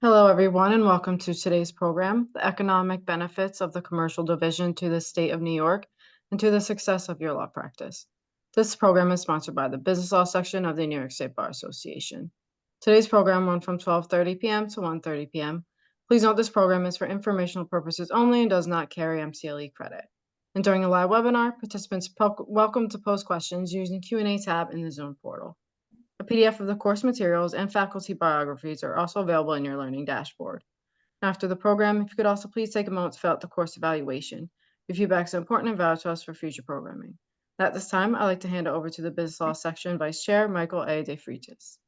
Hello, everyone, and welcome to today's program, The Economic Benefits of the Commercial Division to the State of New York and to the Success of Your Law Practice. This program is sponsored by the Business Law section of the New York State Bar Association. Today's program runs from 12:30 p.m. to 1:30 p.m. Please note this program is for informational purposes only and does not carry MCLE credit. And during a live webinar, participants are welcome to post questions using the Q&A tab in the Zoom portal. A PDF of the course materials and faculty biographies are also available in your learning dashboard. After the program, if you could also please take a moment to fill out the course evaluation. Your feedback is important and valuable to us for future programming. At this time, I'd like to hand it over to the Business Law Section Vice Chair, Michael A. De Freitas.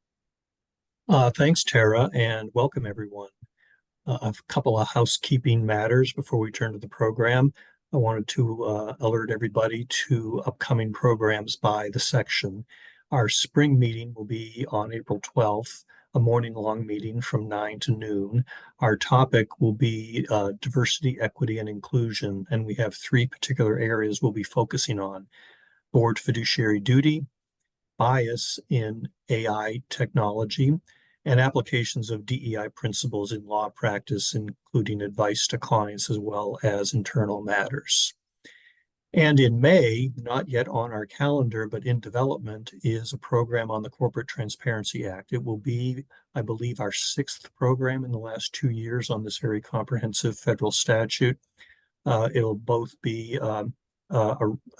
Thanks, Tara, and welcome everyone. A couple of housekeeping matters before we turn to the program. I wanted to alert everybody to upcoming programs by the section. Our spring meeting will be on April 12th, a morning-long meeting from 9 to noon. Our topic will be diversity, equity, and inclusion, and we have three particular areas we'll be focusing on: board fiduciary duty, bias in AI technology, and applications of DEI principles in law practice, including advice to clients as well as internal matters. And in May, not yet on our calendar, but in development, is a program on the Corporate Transparency Act. It will be, I believe, our sixth program in the last 2 years on this very comprehensive federal statute. It'll both be a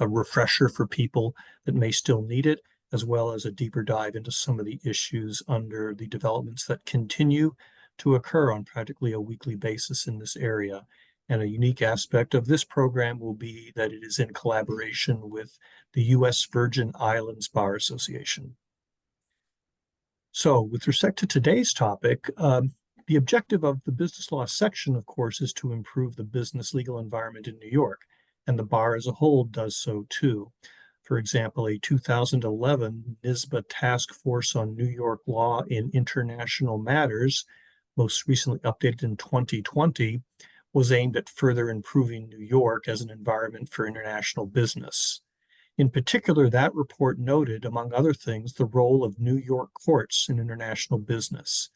refresher for people that may still need it, as well as a deeper dive into some of the issues under the developments that continue to occur on practically a weekly basis in this area. And a unique aspect of this program will be that it is in collaboration with the U.S. Virgin Islands Bar Association. So with respect to today's topic, the objective of the business law section, of course, is to improve the business legal environment in New York, and the bar as a whole does so too. For example, a 2011 NYSBA Task Force on New York Law in International Matters, most recently updated in 2020, was aimed at further improving New York as an environment for international business. In particular, that report noted, among other things, the role of New York courts in international business.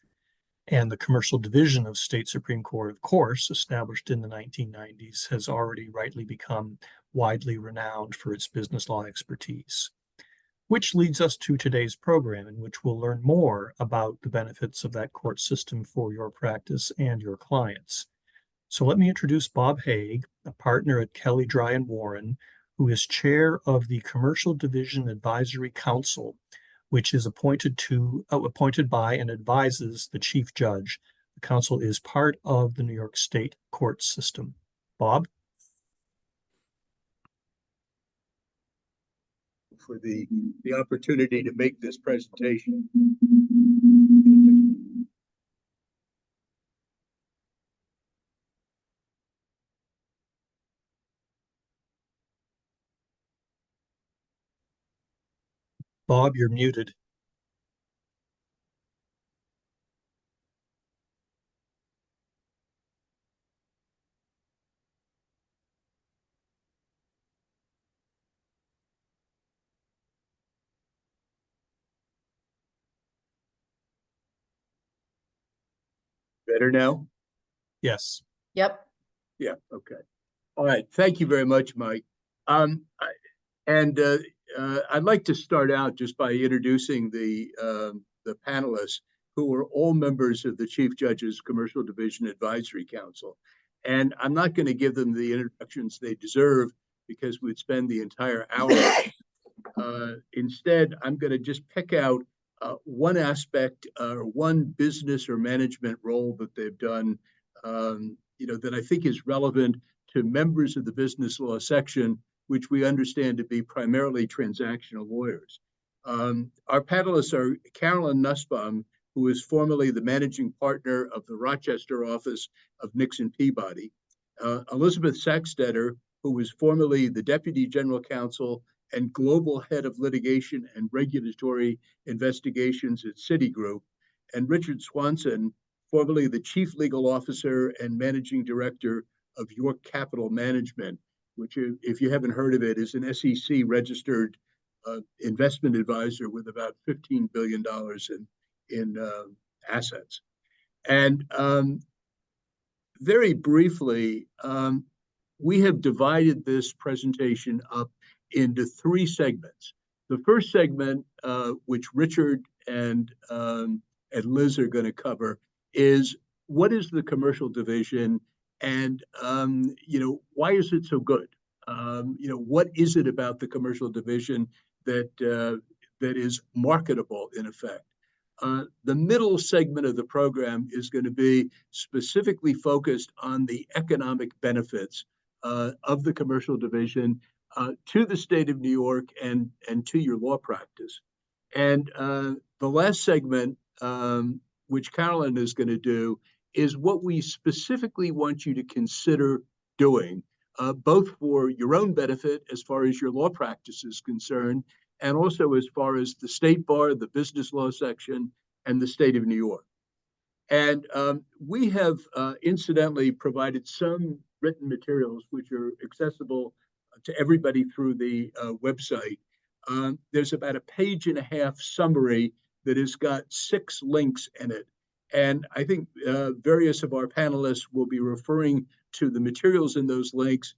And the commercial division of State Supreme Court, of course, established in the 1990s, has already rightly become widely renowned for its business law expertise. Which leads us to today's program, in which we'll learn more about the benefits of that court system for your practice and your clients. So let me introduce Bob Haig, a partner at Kelly, Dry & Warren, who is chair of the Commercial Division Advisory Council, which is appointed by and advises the chief judge. The council is part of the New York State court system. Bob? For the opportunity to make this presentation. Bob, you're muted. Better now? Yes. Yep. Yeah, okay. All right, thank you very much, Mike. I'd like to start out just by introducing the panelists, who are all members of the Chief Judge's Commercial Division Advisory Council. And I'm not going to give them the introductions they deserve, because we'd spend the entire hour. Instead, I'm going to just pick out one aspect or one business or management role that they've done, that I think is relevant to members of the business law section, which we understand to be primarily transactional lawyers. Our panelists are Carolyn Nussbaum, who is formerly the managing partner of the Rochester office of Nixon Peabody, Elizabeth Sackstetter, who was formerly the deputy general counsel and global head of litigation and regulatory investigations at Citigroup, and Richard Swanson, formerly the chief legal officer and managing director of York Capital Management, which, if you haven't heard of it, is an SEC registered investment advisor with about $15 billion in assets. And very briefly, we have divided this presentation up into three segments. The first segment, which Richard and Liz are going to cover, is what is the commercial division, and why is it so good? What is it about the commercial division that that is marketable in effect? The middle segment of the program is going to be specifically focused on the economic benefits of the commercial division to the state of New York and to your law practice. And the last segment, which Carolyn is going to do, is what we specifically want you to consider doing, both for your own benefit as far as your law practice is concerned, and also as far as the state bar, the business law section, and the state of New York. And we have incidentally provided some written materials which are accessible to everybody through the website. There's about a page-and-a-half summary that has got 6 links in it. And I think various of our panelists will be referring to the materials in those links.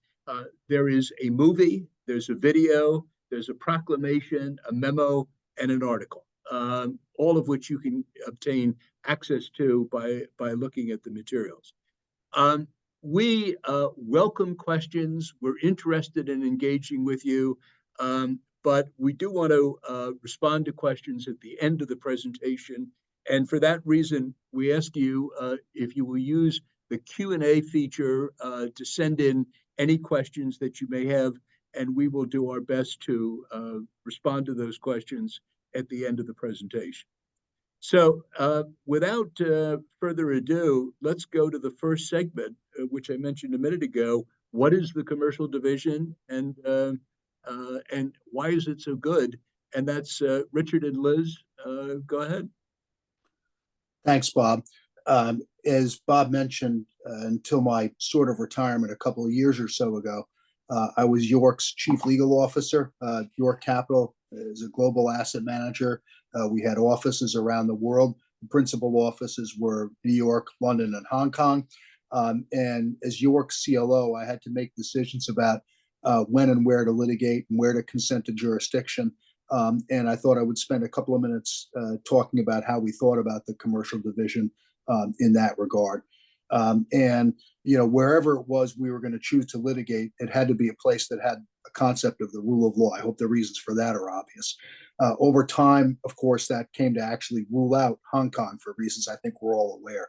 There is a movie, there's a video, there's a proclamation, a memo, and an article, all of which you can obtain access to by looking at the materials. We welcome questions. We're interested in engaging with you, but we do want to respond to questions at the end of the presentation. And for that reason, we ask you if you will use the Q&A feature to send in any questions that you may have, and we will do our best to respond to those questions at the end of the presentation. So without further ado, let's go to the first segment, which I mentioned a minute ago. What is the commercial division, and why is it so good? And that's Richard and Liz. Go ahead. Thanks, Bob. As Bob mentioned, until my sort of retirement a couple of years or so ago, I was York's chief legal officer. York Capital is a global asset manager. We had offices around the world. The principal offices were New York, London, and Hong Kong. And as York's CLO, I had to make decisions about when and where to litigate and where to consent to jurisdiction. And I thought I would spend a couple of minutes talking about how we thought about the commercial division in that regard. And wherever it was we were going to choose to litigate, it had to be a place that had a concept of the rule of law. I hope the reasons for that are obvious. Over time, of course, that came to actually rule out Hong Kong for reasons I think we're all aware.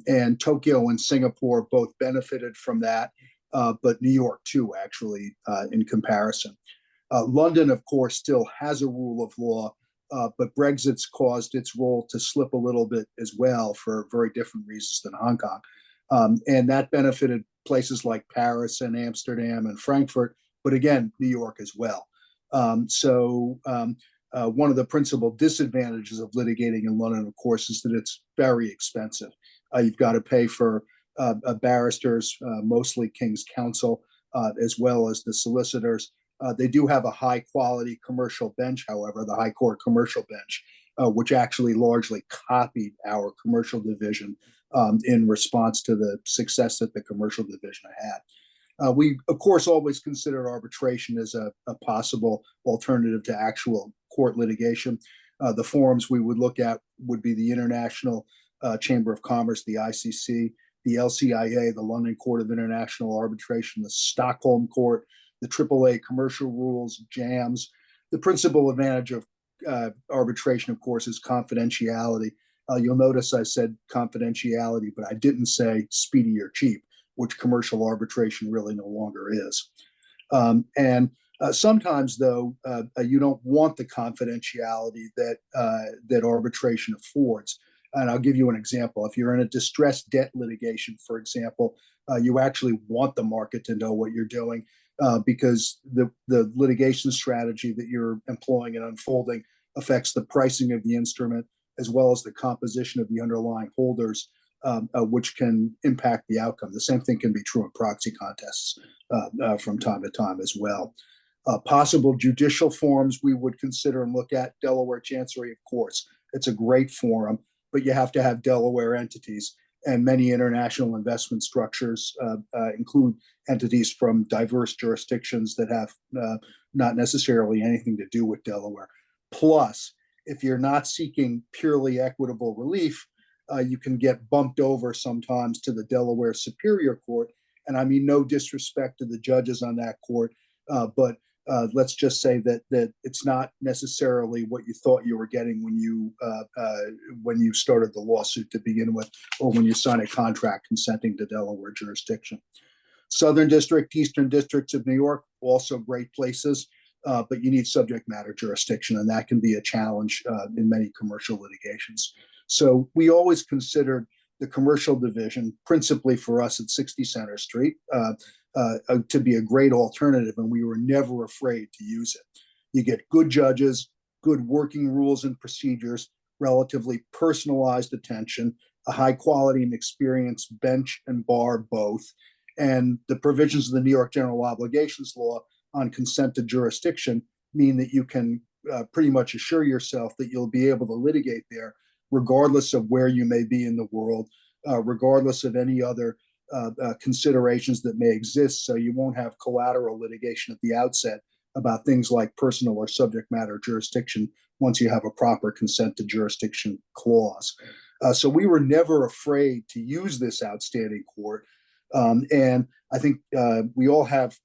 And Tokyo and Singapore both benefited from that, but New York too, actually, in comparison. London, of course, still has a rule of law, but Brexit's caused its role to slip a little bit as well for very different reasons than Hong Kong. And that benefited places like Paris and Amsterdam and Frankfurt, but again, New York as well. So one of the principal disadvantages of litigating in London, of course, is that it's very expensive. You've got to pay for barristers, mostly King's Counsel, as well as the solicitors. They do have a high quality commercial bench, however, the High Court commercial bench, which actually largely copied our commercial division in response to the success that the commercial division had. We, of course, always considered arbitration as a possible alternative to actual court litigation. The forums we would look at would be the International Chamber of Commerce, the ICC, the LCIA, the London Court of International Arbitration, the Stockholm Court, the AAA commercial rules, JAMS. The principal advantage of arbitration, of course, is confidentiality. You'll notice I said confidentiality, but I didn't say speedy or cheap, which commercial arbitration really no longer is. And sometimes, though, you don't want the confidentiality that arbitration affords. And I'll give you an example. If you're in a distressed debt litigation, for example, you actually want the market to know what you're doing because the litigation strategy that you're employing and unfolding affects the pricing of the instrument as well as the composition of the underlying holders, which can impact the outcome. The same thing can be true in proxy contests from time to time as well. Possible judicial forums we would consider and look at. Delaware Chancery, of course. It's a great forum. but you have to have Delaware entities. And many international investment structures include entities from diverse jurisdictions that have not necessarily anything to do with Delaware. Plus, if you're not seeking purely equitable relief, you can get bumped over sometimes to the Delaware Superior Court. And I mean, no disrespect to the judges on that court, but let's just say that it's not necessarily what you thought you were getting when you started the lawsuit to begin with, or when you sign a contract consenting to Delaware jurisdiction. Southern District, Eastern Districts of New York, also great places, but you need subject matter jurisdiction, and that can be a challenge in many commercial litigations. So we always considered the commercial division, principally for us at 60 Center Street, to be a great alternative, and we were never afraid to use it. You get good judges, good working rules and procedures, relatively personalized attention, a high quality and experienced bench and bar both, and the provisions of the New York General Obligations Law on consent to jurisdiction mean that you can pretty much assure yourself that you'll be able to litigate there regardless of where you may be in the world, regardless of any other considerations that may exist. So you won't have collateral litigation at the outset about things like personal or subject matter jurisdiction once you have a proper consent to jurisdiction clause. So we were never afraid to use this outstanding court. And I think we all have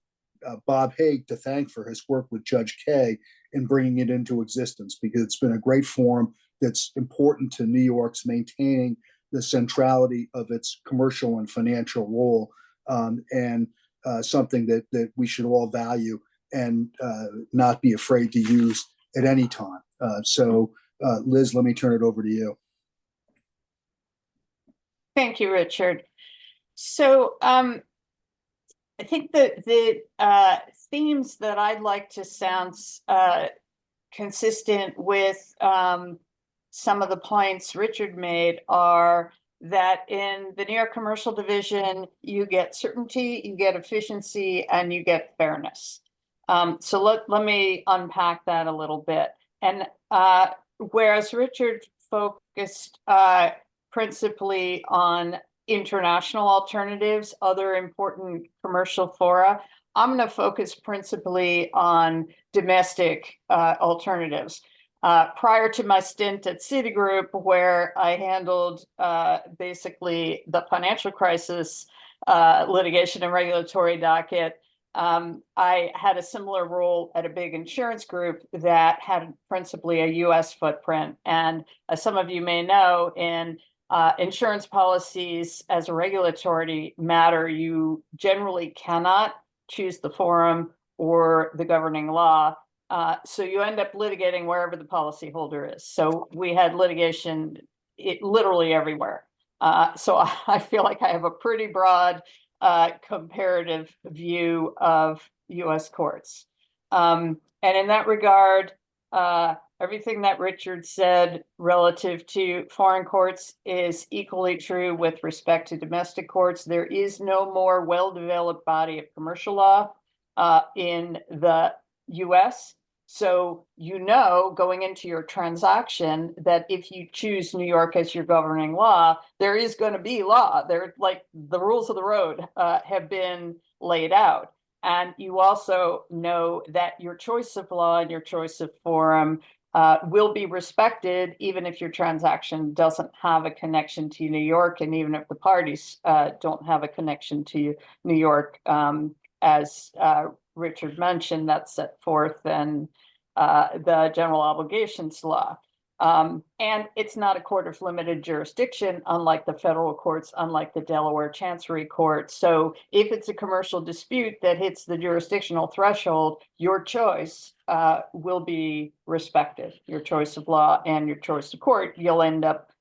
Bob Hague to thank for his work with Judge Kaye in bringing it into existence, because it's been a great forum that's important to New York's maintaining the centrality of its commercial and financial role, and something that we should all value and not be afraid to use at any time. So Liz, let me turn it over to you. Thank you, Richard. So I think that the themes that I'd like to sound consistent with some of the points Richard made are that in the New York Commercial Division, you get certainty, you get efficiency, and you get fairness. So let me unpack that a little bit. And whereas Richard focused principally on international alternatives, other important commercial fora, I'm going to focus principally on domestic alternatives. Prior to my stint at Citigroup, where I handled basically the financial crisis litigation and regulatory docket, I had a similar role at a big insurance group that had principally a U.S. footprint. And as some of you may know, in insurance policies as a regulatory matter, you generally cannot choose the forum or the governing law. So you end up litigating wherever the policyholder is. So we had litigation literally everywhere. So I feel like I have a pretty broad comparative view of U.S. courts. And in that regard, everything that Richard said relative to foreign courts is equally true with respect to domestic courts. There is no more well-developed body of commercial law in the U.S. So you know, going into your transaction, that if you choose New York as your governing law, there is going to be law. They're like the rules of the road have been laid out. And you also know that your choice of law and your choice of forum will be respected, even if your transaction doesn't have a connection to New York, and even if the parties don't have a connection to New York, as Richard mentioned, that's set forth in the General Obligations Law. And it's not a court of limited jurisdiction, unlike the federal courts, unlike the Delaware Chancery Court. So if it's a commercial dispute that hits the jurisdictional threshold, your choice will be respected. Your choice of law and your choice of court, you'll end up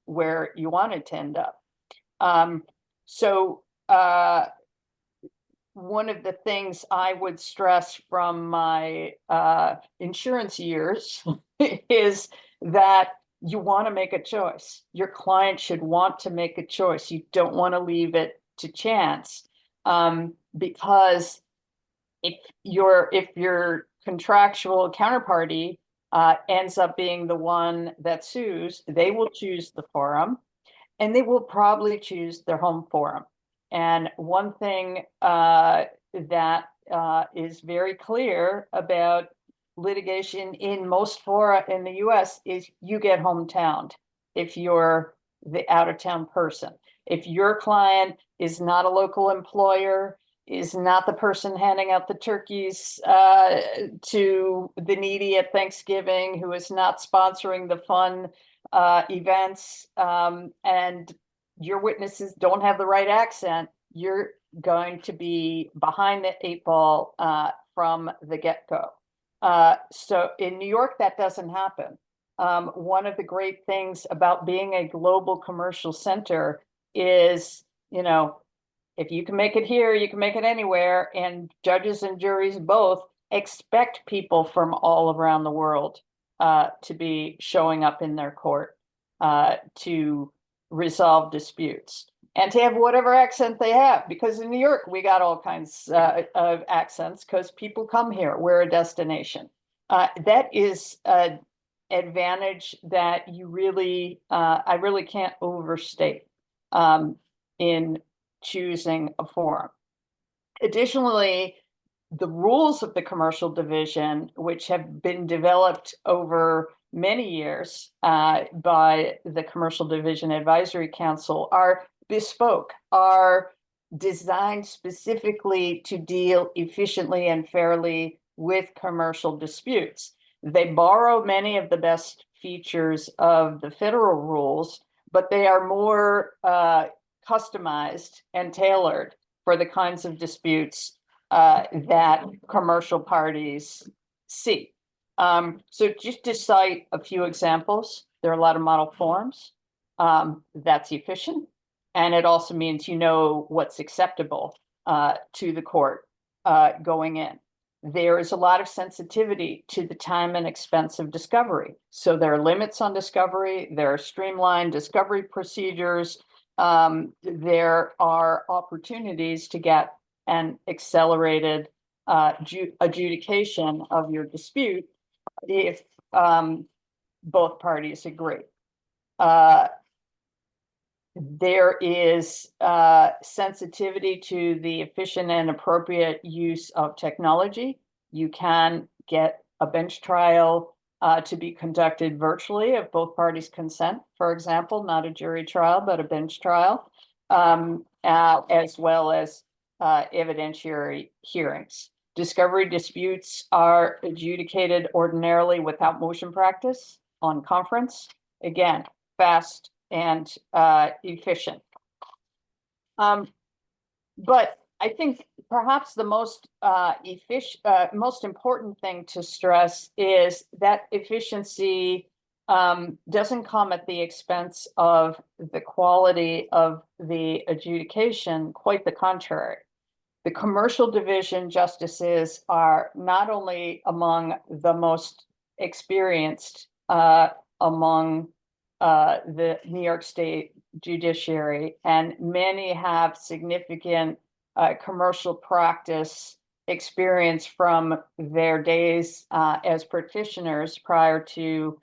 where you wanted to end up. One of the things I would stress from my insurance years is that you want to make a choice. Your client should want to make a choice. You don't want to leave it to chance, because if your contractual counterparty ends up being the one that sues, they will choose the forum, and they will probably choose their home forum. And one thing that is very clear about litigation in most fora in the US is you get hometowned if you're the out-of-town person. If your client is not a local employer, is not the person handing out the turkeys to the needy at Thanksgiving, who is not sponsoring the fun events, and your witnesses don't have the right accent, you're going to be behind the 8 ball from the get-go. So in New York, that doesn't happen. One of the great things about being a global commercial center is, you know, if you can make it here, you can make it anywhere. And judges and juries both expect people from all around the world to be showing up in their court to resolve disputes and to have whatever accent they have. Because in New York, we got all kinds of accents because people come here. We're a destination. That is an advantage that you really, I really can't overstate in choosing a forum. Additionally, the rules of the commercial division, which have been developed over many years by the Commercial Division Advisory Council, are bespoke, are designed specifically to deal efficiently and fairly with commercial disputes. They borrow many of the best features of the federal rules, but they are more customized and tailored for the kinds of disputes that commercial parties see. So just to cite a few examples, there are a lot of model forms. That's efficient. And it also means you know what's acceptable to the court going in. There is a lot of sensitivity to the time and expense of discovery. So there are limits on discovery. There are streamlined discovery procedures. There are opportunities to get an accelerated adjudication of your dispute if both parties agree. There is sensitivity to the efficient and appropriate use of technology. You can get a bench trial to be conducted virtually if both parties consent, for example, not a jury trial, but a bench trial, as well as evidentiary hearings. Discovery disputes are adjudicated ordinarily without motion practice on conference. Again, fast and efficient. But I think perhaps the most most important thing to stress is that efficiency doesn't come at the expense of the quality of the adjudication, quite the contrary. The commercial division justices are not only among the most experienced among the New York State judiciary, and many have significant commercial practice experience from their days as practitioners prior to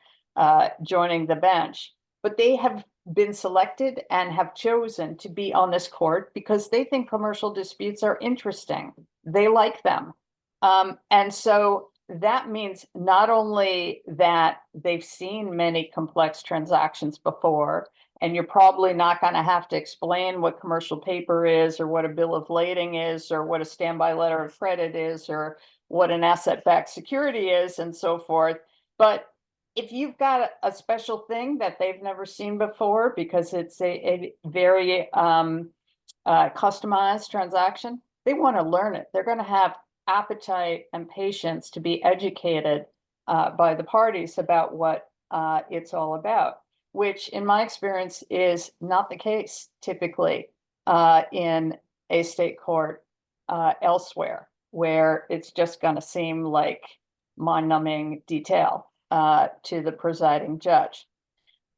joining the bench. But they have been selected and have chosen to be on this court because they think commercial disputes are interesting. They like them. And so that means not only that they've seen many complex transactions before, and you're probably not going to have to explain what commercial paper is, or what a bill of lading is, or what a standby letter of credit is, or what an asset-backed security is, and so forth. But if you've got a special thing that they've never seen before, because it's a very customized transaction, they want to learn it. They're going to have appetite and patience to be educated by the parties about what it's all about, which in my experience is not the case typically in a state court elsewhere, where it's just going to seem like mind-numbing detail to the presiding judge.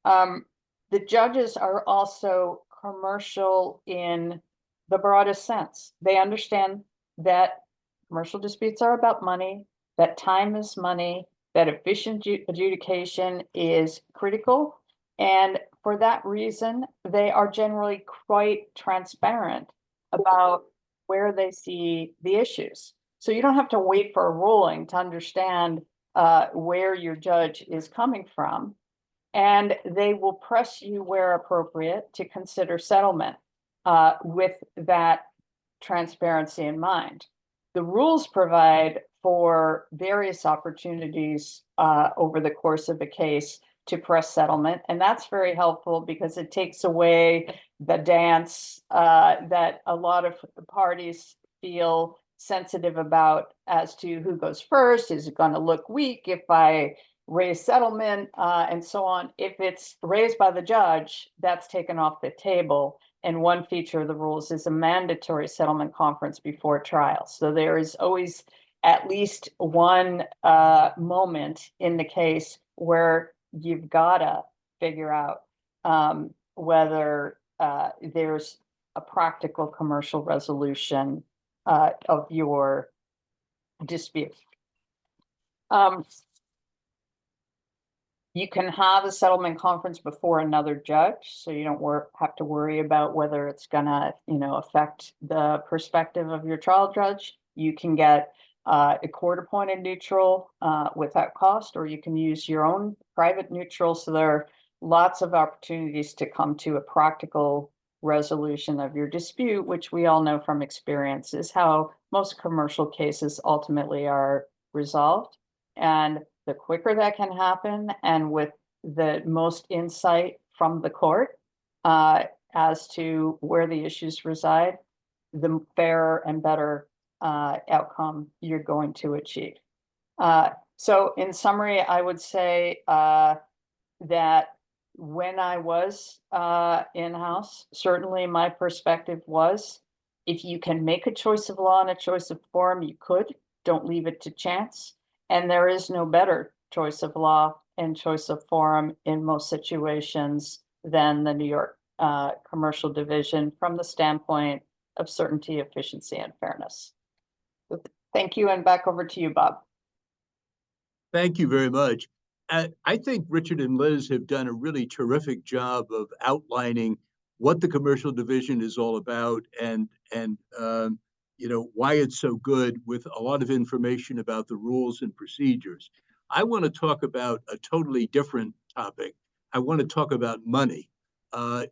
The judges are also commercial in the broadest sense. They understand that commercial disputes are about money, that time is money, that efficient adjudication is critical. And for that reason, they are generally quite transparent about where they see the issues. So you don't have to wait for a ruling to understand where your judge is coming from. And they will press you where appropriate to consider settlement with that transparency in mind. The rules provide for various opportunities over the course of a case to press settlement. And that's very helpful because it takes away the dance that a lot of parties feel sensitive about as to who goes first. Is it going to look weak if I raise settlement and so on? If it's raised by the judge, that's taken off the table. And one feature of the rules is a mandatory settlement conference before trial. So there is always at least one moment in the case where you've got to figure out whether there's a practical commercial resolution of your dispute. You can have a settlement conference before another judge, so you don't have to worry about whether it's gonna, affect the perspective of your trial judge. You can get a court-appointed neutral without cost, or you can use your own private neutral. So there are lots of opportunities to come to a practical resolution of your dispute, which we all know from experience is how most commercial cases ultimately are resolved. And the quicker that can happen, and with the most insight from the court as to where the issues reside, the fairer and better outcome you're going to achieve. So in summary, I would say that when I was in-house, certainly my perspective was, if you can make a choice of law and a choice of forum, you could. Don't leave it to chance. And there is no better choice of law and choice of forum in most situations than the New York Commercial Division from the standpoint of certainty, efficiency, and fairness. Thank you, and back over to you, Bob. Thank you very much. I think Richard and Liz have done a really terrific job of outlining what the Commercial Division is all about and why it's so good, with a lot of information about the rules and procedures. I want to talk about a totally different topic. I want to talk about money.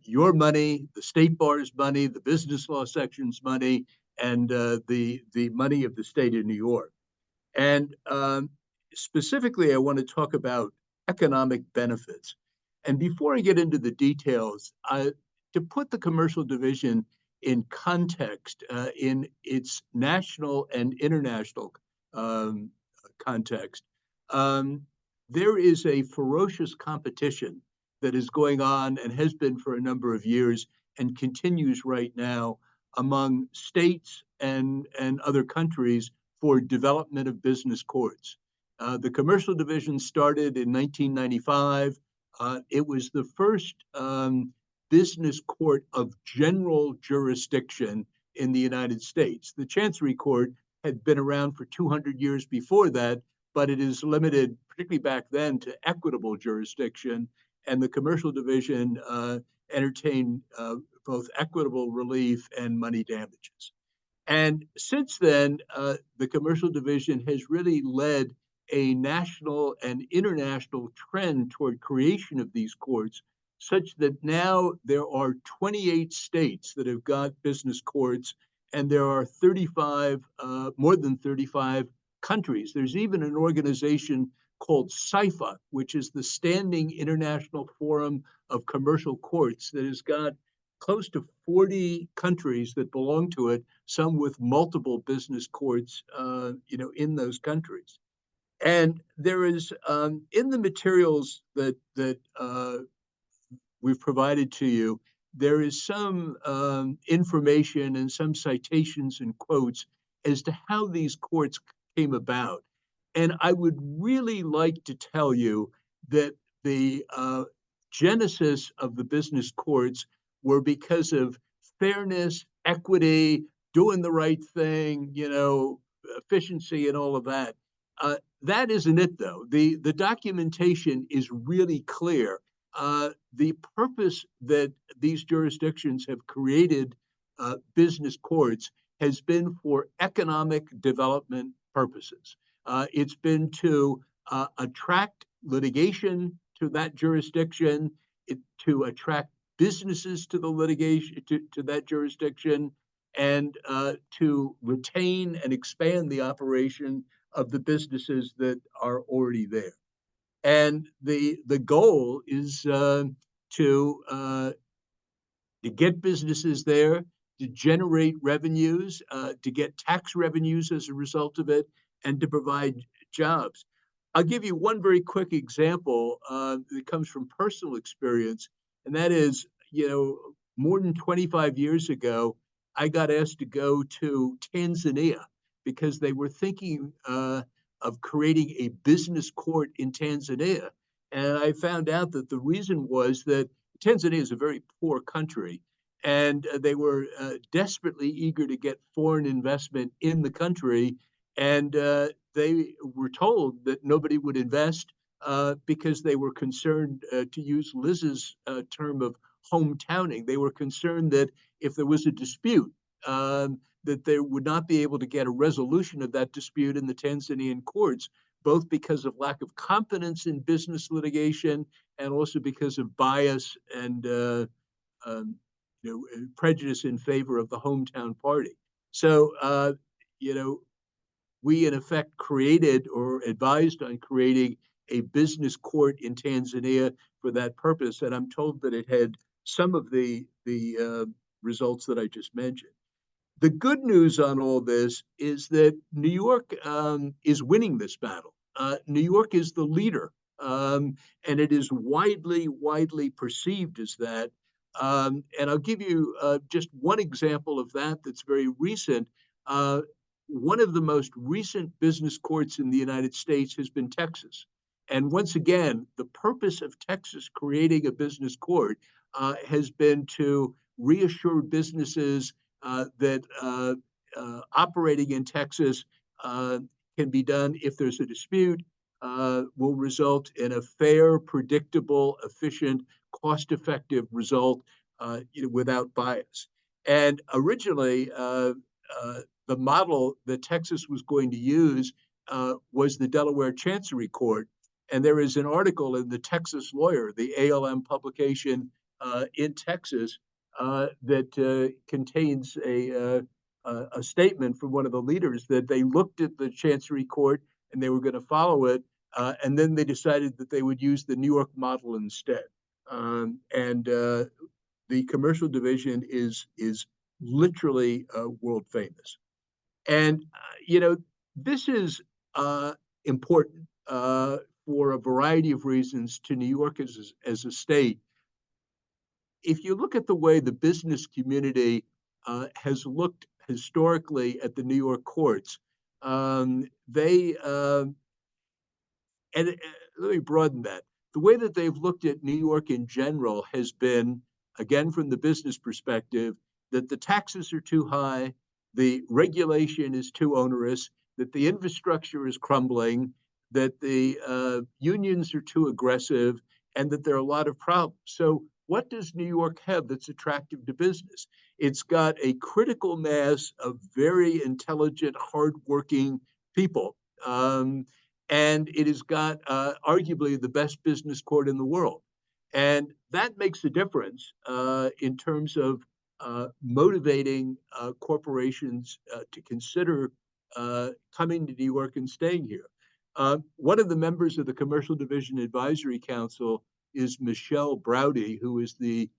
Your money, the State Bar's money, the Business Law Section's money, and the money of the state of New York. And specifically, I want to talk about economic benefits. And before I get into the details, to put the Commercial Division in context, in its national and international context, there is a ferocious competition that is going on and has been for a number of years and continues right now among states and other countries for development of business courts. The Commercial Division started in 1995. It was the first business court of general jurisdiction in the United States. The Chancery Court had been around for 200 years before that, but it is limited, particularly back then, to equitable jurisdiction. And the Commercial Division entertained both equitable relief and money damages. And since then, the Commercial Division has really led a national and international trend toward creation of these courts, such that now there are 28 states that have got business courts, and there are more than 35 countries. There's even an organization called SIFA, which is the Standing International Forum of Commercial Courts, that has got close to 40 countries that belong to it, some with multiple business courts, in those countries. And there is, in the materials that we've provided to you, there is some information and some citations and quotes as to how these courts came about. And I would really like to tell you that the genesis of the business courts were because of fairness, equity, doing the right thing, efficiency, and all of that. that isn't it, though. The documentation is really clear. The purpose that these jurisdictions have created business courts has been for economic development purposes. It's been to attract litigation to that jurisdiction, to attract businesses to the litigation to that jurisdiction, and to retain and expand the operation of the businesses that are already there. And the goal is to get businesses there, to generate revenues, to get tax revenues as a result of it, and to provide jobs. I'll give you one very quick example that comes from personal experience, and that is, more than 25 years ago, I got asked to go to Tanzania because they were thinking of creating a business court in Tanzania. And I found out that the reason was that Tanzania is a very poor country, and they were desperately eager to get foreign investment in the country. And they were told that nobody would invest because they were concerned, to use Liz's term of hometowning, they were concerned that if there was a dispute, that they would not be able to get a resolution of that dispute in the Tanzanian courts, both because of lack of confidence in business litigation and also because of bias and prejudice in favor of the hometown party. So, we in effect created or advised on creating a business court in Tanzania for that purpose, and I'm told that it had some of the results that I just mentioned. The good news on all this is that New York is winning this battle. New York is the leader, and it is widely perceived as that. And I'll give you just one example of that that's very recent. One of the most recent business courts in the United States has been Texas. And once again, the purpose of Texas creating a business court has been to reassure businesses that operating in Texas can be done if there's a dispute, will result in a fair, predictable, efficient, cost-effective result without bias. And originally, the model that Texas was going to use was the Delaware Chancery Court. And there is an article in the Texas Lawyer, the ALM publication in Texas, that contains a statement from one of the leaders that they looked at the Chancery Court and they were going to follow it, and then they decided that they would use the New York model instead. And the commercial division is literally world famous. And this is important for a variety of reasons to New York as a state. If you look at the way the business community has looked historically at the New York courts, they and let me broaden that. The way that they've looked at New York in general has been, again, from the business perspective, that the taxes are too high, the regulation is too onerous, that the infrastructure is crumbling, that the unions are too aggressive, and that there are a lot of problems. So what does New York have that's attractive to business? It's got a critical mass of very intelligent, hardworking people. And it has got arguably the best business court in the world. And that makes a difference in terms of motivating corporations to consider coming to New York and staying here. One of the members of the Commercial Division Advisory Council is Michelle Browdy, who is the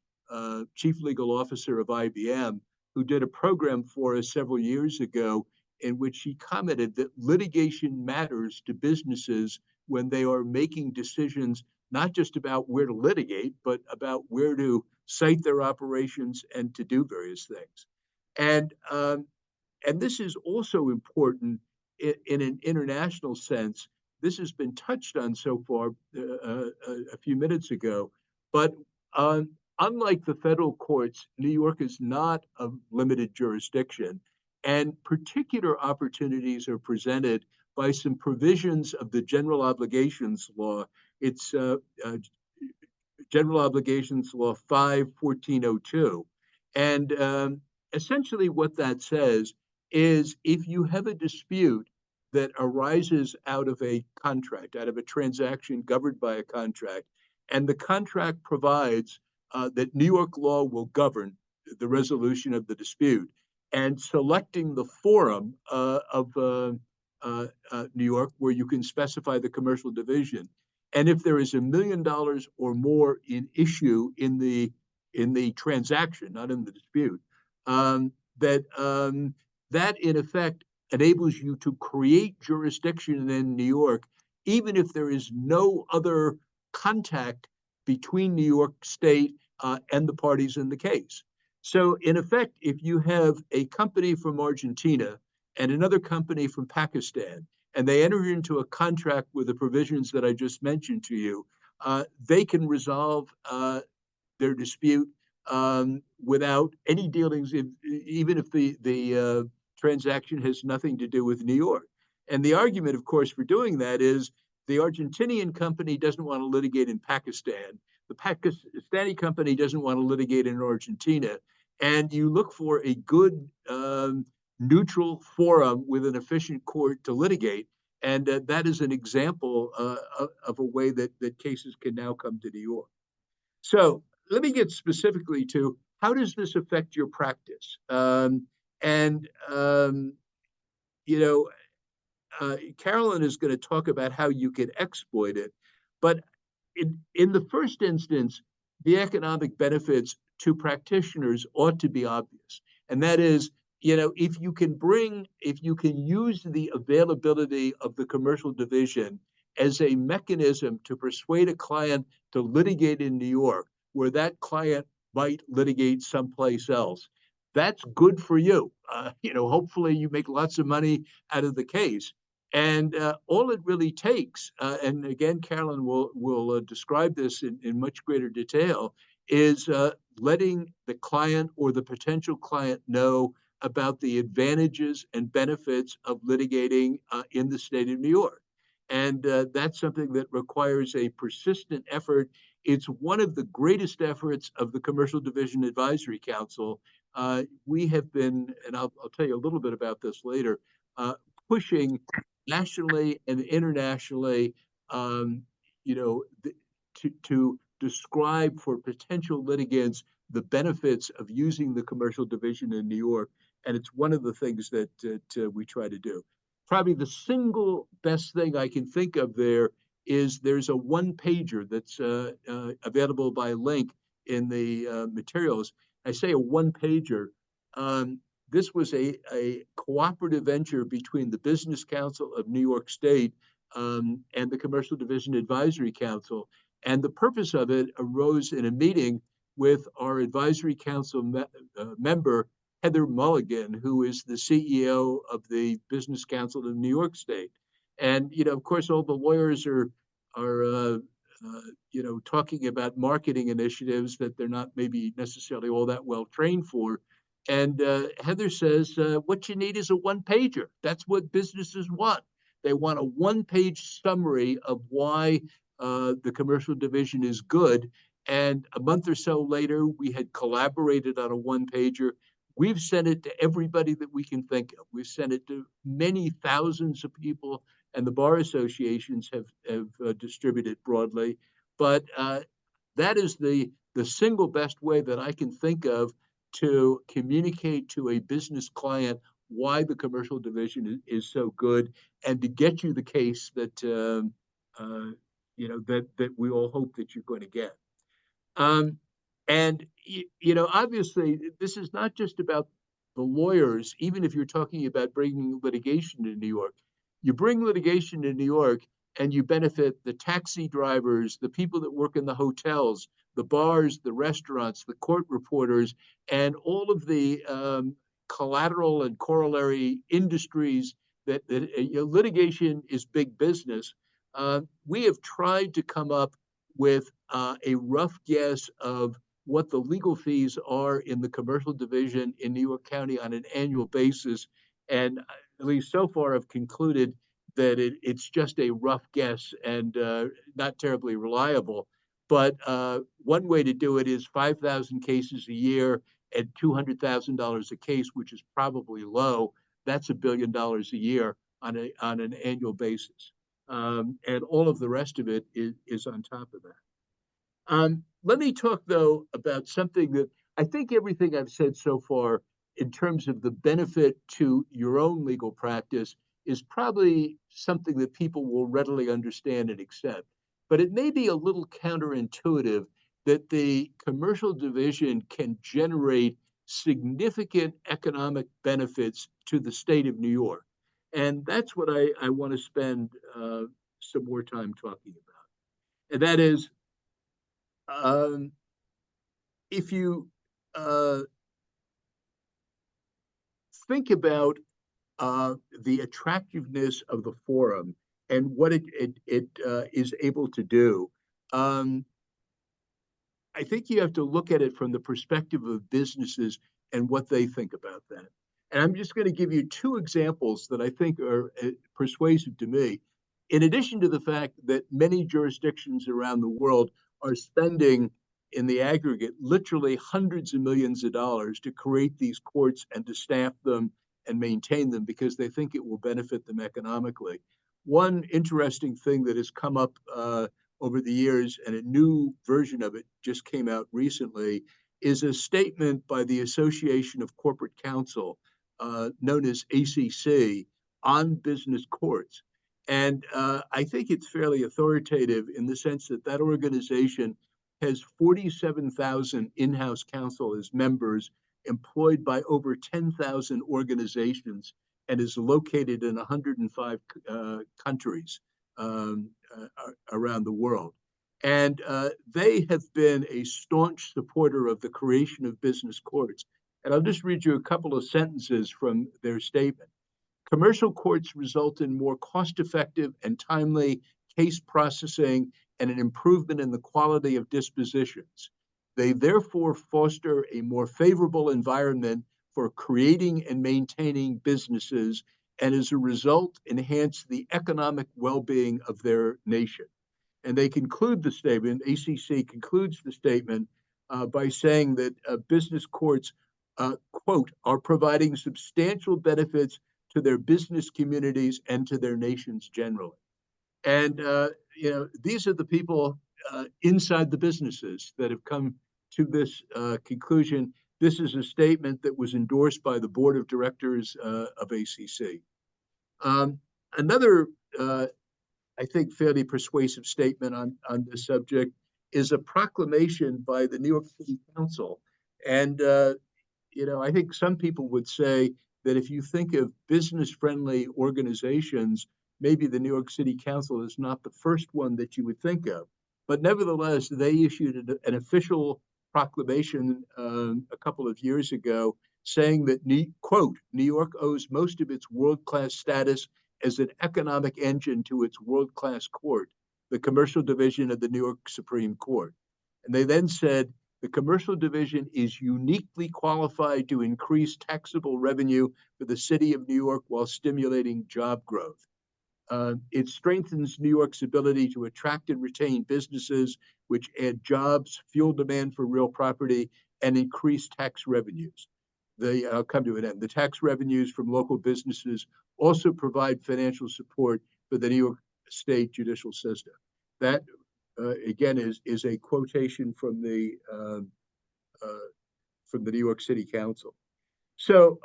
Chief Legal Officer of IBM, who did a program for us several years ago in which he commented that litigation matters to businesses when they are making decisions not just about where to litigate, but about where to site their operations and to do various things. And this is also important in an international sense. This has been touched on so far a few minutes ago, but unlike the federal courts, New York is not a limited jurisdiction, and particular opportunities are presented by some provisions of the General Obligations Law. It's General Obligations Law 5-1402. And essentially what that says is if you have a dispute that arises out of a contract, out of a transaction governed by a contract, and the contract provides that New York law will govern the resolution of the dispute, and selecting the forum of New York where you can specify the commercial division. And if there is $1 million or more in issue in the transaction, not in the dispute, that in effect enables you to create jurisdiction in New York, even if there is no other contact between New York State and the parties in the case. So in effect, if you have a company from Argentina and another company from Pakistan, and they enter into a contract with the provisions that I just mentioned to you, they can resolve their dispute without any dealings, even if the transaction has nothing to do with New York. And the argument, of course, for doing that is the Argentinian company doesn't want to litigate in Pakistan. The Pakistani company doesn't want to litigate in Argentina. And you look for a good neutral forum with an efficient court to litigate. And that is an example of a way that cases can now come to New York. So let me get specifically to how does this affect your practice? Carolyn is going to talk about how you can exploit it. But in the first instance, the economic benefits to practitioners ought to be obvious. And that is, if you can use the availability of the commercial division as a mechanism to persuade a client to litigate in New York, where that client might litigate someplace else, that's good for you. Hopefully you make lots of money out of the case. And all it really takes, and again, Carolyn will describe this in much greater detail, is letting the client or the potential client know about the advantages and benefits of litigating in the state of New York. And that's something that requires a persistent effort. It's one of the greatest efforts of the Commercial Division Advisory Council. We have been, and I'll tell you a little bit about this later, pushing nationally and internationally, to describe for potential litigants the benefits of using the commercial division in New York. And it's one of the things that we try to do. Probably the single best thing I can think of there's a one-pager that's available by link in the materials. I say a one-pager. This was a cooperative venture between the Business Council of New York State and the Commercial Division Advisory Council. And the purpose of it arose in a meeting with our advisory council member, Heather Mulligan, who is the CEO of the Business Council of New York State. And, of course, all the lawyers are talking about marketing initiatives that they're not maybe necessarily all that well trained for. And Heather says, what you need is a one-pager. That's what businesses want. They want a one-page summary of why the commercial division is good. And a month or so later, we had collaborated on a one-pager. We've sent it to everybody that we can think of. We've sent it to many thousands of people, and the bar associations have distributed broadly. But that is the single best way that I can think of to communicate to a business client why the commercial division is so good, and to get you the case that that we all hope that you're going to get. Obviously, this is not just about the lawyers. Even if you're talking about bringing litigation to New York, you bring litigation to New York and you benefit the taxi drivers, the people that work in the hotels, the bars, the restaurants, the court reporters, and all of the collateral and corollary industries that litigation is big business. We have tried to come up with a rough guess of what the legal fees are in the commercial division in New York County on an annual basis. And at least so far, I've concluded that it's just a rough guess and not terribly reliable. But one way to do it is 5,000 cases a year at $200,000 a case, which is probably low. That's $1 billion a year on an annual basis. And all of the rest of it is on top of that. Let me talk, though, about something that I think everything I've said so far in terms of the benefit to your own legal practice is probably something that people will readily understand and accept. But it may be a little counterintuitive that the commercial division can generate significant economic benefits to the state of New York. And that's what I want to spend some more time talking about. And that is, if you think about the attractiveness of the forum and what it is able to do, I think you have to look at it from the perspective of businesses and what they think about that. And I'm just going to give you two examples that I think are persuasive to me. In addition to the fact that many jurisdictions around the world are spending in the aggregate literally hundreds of millions of dollars to create these courts and to staff them and maintain them because they think it will benefit them economically. One interesting thing that has come up over the years, and a new version of it just came out recently, is a statement by the Association of Corporate Counsel, known as ACC, on business courts. And I think it's fairly authoritative in the sense that that organization has 47,000 in-house counsel as members, employed by over 10,000 organizations, and is located in 105 countries around the world. And they have been a staunch supporter of the creation of business courts. And I'll just read you a couple of sentences from their statement. Commercial courts result in more cost-effective and timely case processing and an improvement in the quality of dispositions. They therefore foster a more favorable environment for creating and maintaining businesses, and as a result, enhance the economic well-being of their nation. And they conclude the statement, ACC concludes the statement by saying that business courts, quote, are providing substantial benefits to their business communities and to their nations generally. And, these are the people inside the businesses that have come to this conclusion. This is a statement that was endorsed by the board of directors of ACC. Another, I think, fairly persuasive statement on this subject is a proclamation by the New York City Council. And, I think some people would say that if you think of business-friendly organizations, maybe the New York City Council is not the first one that you would think of. But nevertheless, they issued an official proclamation a couple of years ago saying that, quote, New York owes most of its world-class status as an economic engine to its world-class court, the commercial division of the New York Supreme Court. And they then said, the commercial division is uniquely qualified to increase taxable revenue for the city of New York while stimulating job growth. It strengthens New York's ability to attract and retain businesses, which add jobs, fuel demand for real property, and increase tax revenues. I'll come to an end. The tax revenues from local businesses also provide financial support for the New York State judicial system. That, again, is a quotation from the New York City Council. So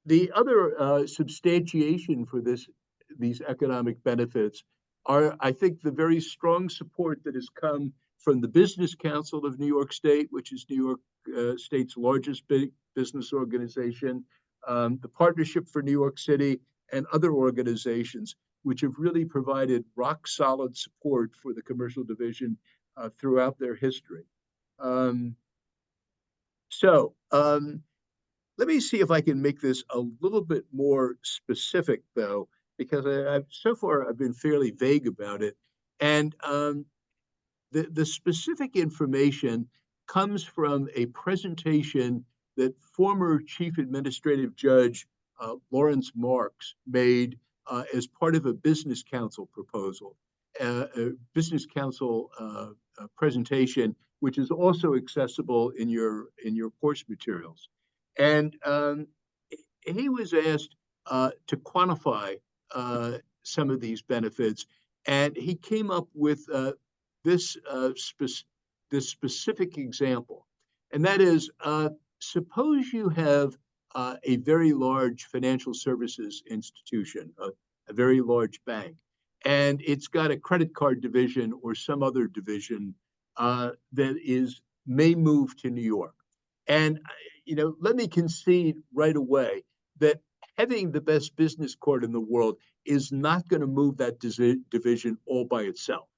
the other substantiation for these economic benefits are, I think, the very strong support that has come from the Business Council of New York State, which is New York State's largest business organization, the Partnership for New York City, and other organizations, which have really provided rock solid support for the commercial division throughout their history. Let me see if I can make this a little bit more specific, though, because so far I've been fairly vague about it. And the specific information comes from a presentation that former Chief Administrative Judge Lawrence Marks made as part of a business council proposal, a business council presentation, which is also accessible in your course materials. And he was asked to quantify some of these benefits, and he came up with this specific example, and that is, suppose you have a very large financial services institution, a very large bank, and it's got a credit card division or some other division that may move to New York. And let me concede right away that having the best business court in the world is not going to move that division all by itself.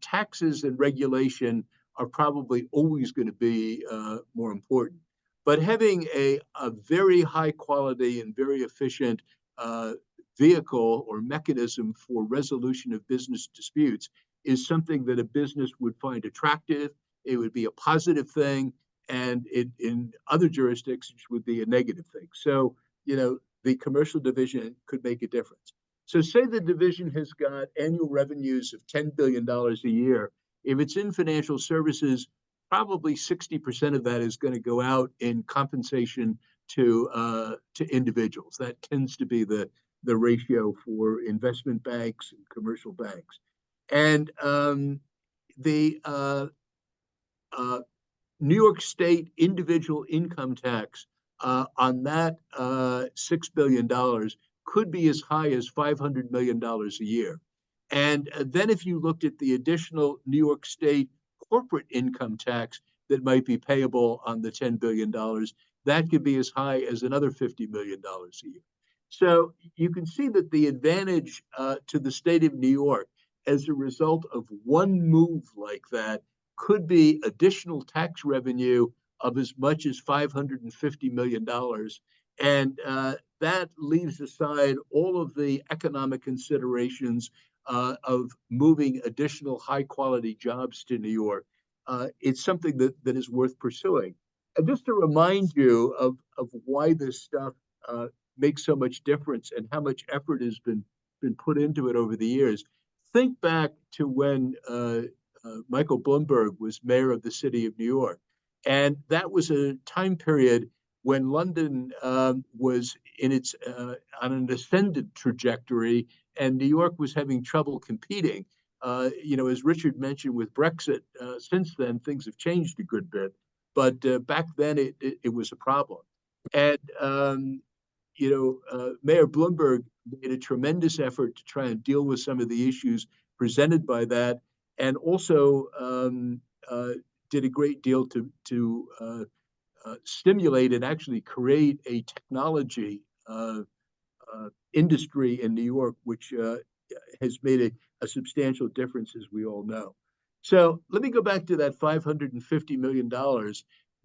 Taxes and regulation are probably always going to be more important. But having a very high quality and very efficient vehicle or mechanism for resolution of business disputes is something that a business would find attractive. It would be a positive thing, and in other jurisdictions would be a negative thing. So, the commercial division could make a difference. So say the division has got annual revenues of $10 billion a year. If it's in financial services, probably 60% of that is going to go out in compensation to individuals. That tends to be the ratio for investment banks and commercial banks. And the New York State individual income tax on that $6 billion could be as high as $500 million a year. And then if you looked at the additional New York State corporate income tax that might be payable on the $10 billion, that could be as high as another $50 million a year. So you can see that the advantage to the state of New York as a result of one move like that could be additional tax revenue of as much as $550 million. And that leaves aside all of the economic considerations of moving additional high quality jobs to New York. It's something that is worth pursuing. And just to remind you of why this stuff makes so much difference and how much effort has been put into it over the years, think back to when Michael Bloomberg was mayor of the city of New York. And that was a time period when London was on an ascendant trajectory, and New York was having trouble competing. As Richard mentioned with Brexit, since then things have changed a good bit, but back then it was a problem. And Mayor Bloomberg made a tremendous effort to try and deal with some of the issues presented by that, and also did a great deal to stimulate and actually create a technology industry in New York, which has made a substantial difference, as we all know. So let me go back to that $550 million.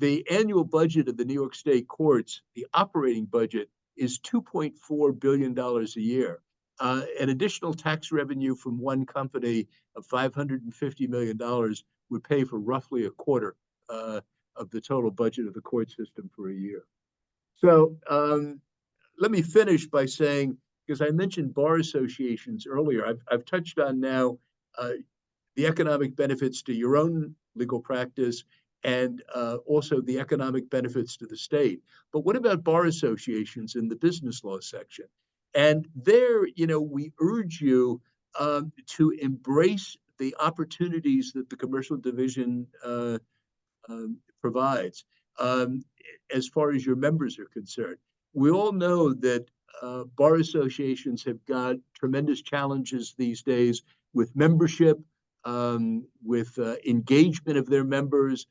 The annual budget of the New York State courts, the operating budget, is $2.4 billion a year. An additional tax revenue from one company of $550 million would pay for roughly a quarter of the total budget of the court system for a year. So let me finish by saying, because I mentioned bar associations earlier, I've touched on now the economic benefits to your own legal practice and also the economic benefits to the state. But what about bar associations in the business law section? And there, we urge you to embrace the opportunities that the commercial division provides as far as your members are concerned. We all know that bar associations have got tremendous challenges these days with membership, with engagement of their members,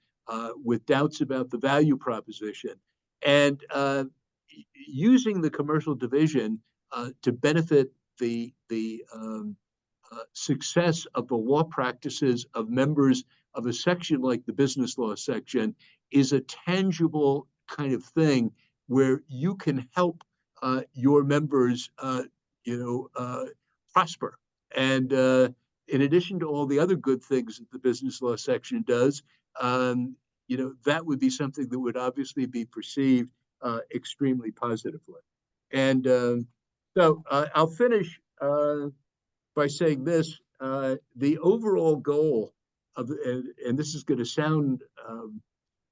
with doubts about the value proposition. And using the commercial division to benefit the success of the law practices of members of a section like the business law section is a tangible kind of thing where you can help your members, prosper. And in addition to all the other good things that the business law section does, that would be something that would obviously be perceived extremely positively. And So I'll finish by saying this. The overall goal of, and this is going to sound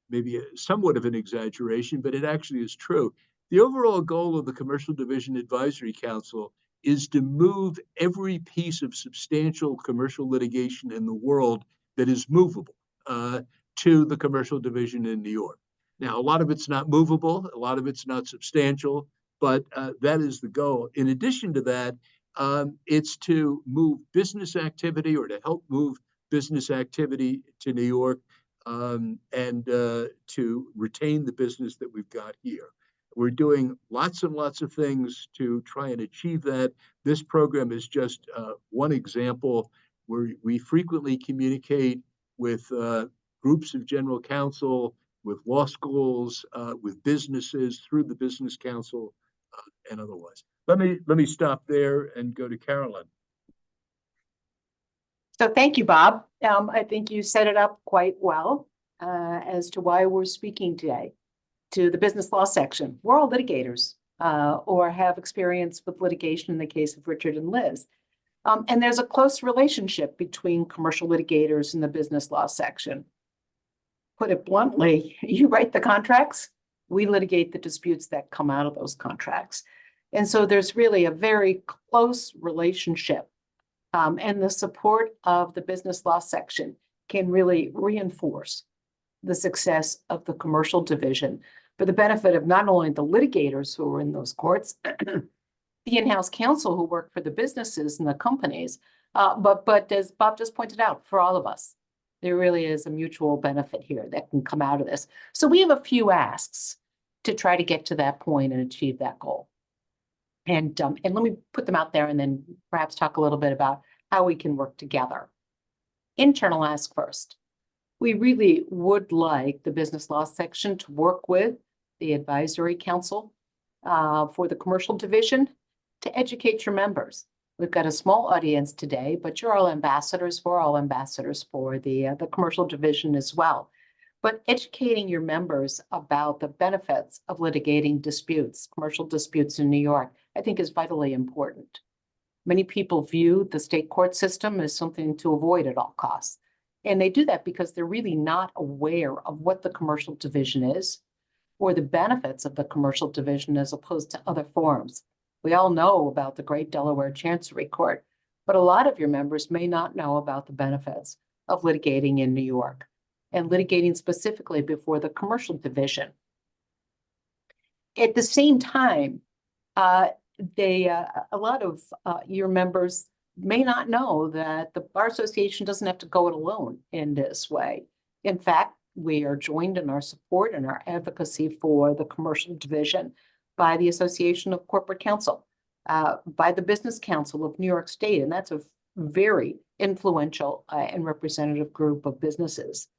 maybe somewhat of an exaggeration, but it actually is true. The overall goal of the Commercial Division Advisory Council is to move every piece of substantial commercial litigation in the world that is movable to the Commercial Division in New York. Now, a lot of it's not movable, a lot of it's not substantial, but that is the goal. In addition to that, it's to move business activity or to help move business activity to New York and to retain the business that we've got here. We're doing lots and lots of things to try and achieve that. This program is just one example where we frequently communicate with groups of general counsel, with law schools, with businesses through the Business Council, and otherwise. Let me stop there and go to Carolyn. So thank you, Bob. I think you set it up quite well as to why we're speaking today to the business law section. We're all litigators or have experience with litigation in the case of Richard and Liz. And there's a close relationship between commercial litigators and the business law section. Put it bluntly, you write the contracts, we litigate the disputes that come out of those contracts. And so there's really a very close relationship. And the support of the business law section can really reinforce the success of the commercial division for the benefit of not only the litigators who are in those courts, the in-house counsel who work for the businesses and the companies, but as Bob just pointed out, for all of us, there really is a mutual benefit here that can come out of this. So we have a few asks to try to get to that point and achieve that goal. And let me put them out there and then perhaps talk a little bit about how we can work together. Internal ask first. We really would like the business law section to work with the advisory council for the commercial division to educate your members. We've got a small audience today, but you're all ambassadors. We're all ambassadors for the commercial division as well. But educating your members about the benefits of litigating disputes, commercial disputes in New York, I think is vitally important. Many people view the state court system as something to avoid at all costs. And they do that because they're really not aware of what the commercial division is or the benefits of the commercial division as opposed to other forms. We all know about the great Delaware Chancery Court, but a lot of your members may not know about the benefits of litigating in New York and litigating specifically before the commercial division. At the same time, a lot of your members may not know that the Bar Association doesn't have to go it alone in this way. In fact, we are joined in our support and our advocacy for the commercial division by the Association of Corporate Counsel, by the Business Council of New York State, and that's a very influential and representative group of businesses.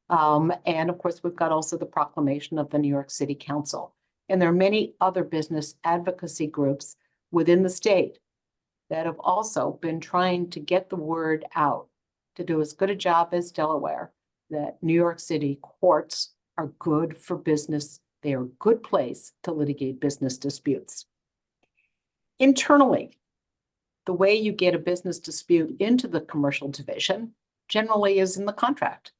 And of course, we've got also the proclamation of the New York City Council. And there are many other business advocacy groups within the state that have also been trying to get the word out to do as good a job as Delaware, that New York City courts are good for business. They are a good place to litigate business disputes. Internally, the way you get a business dispute into the commercial division generally is in the contract.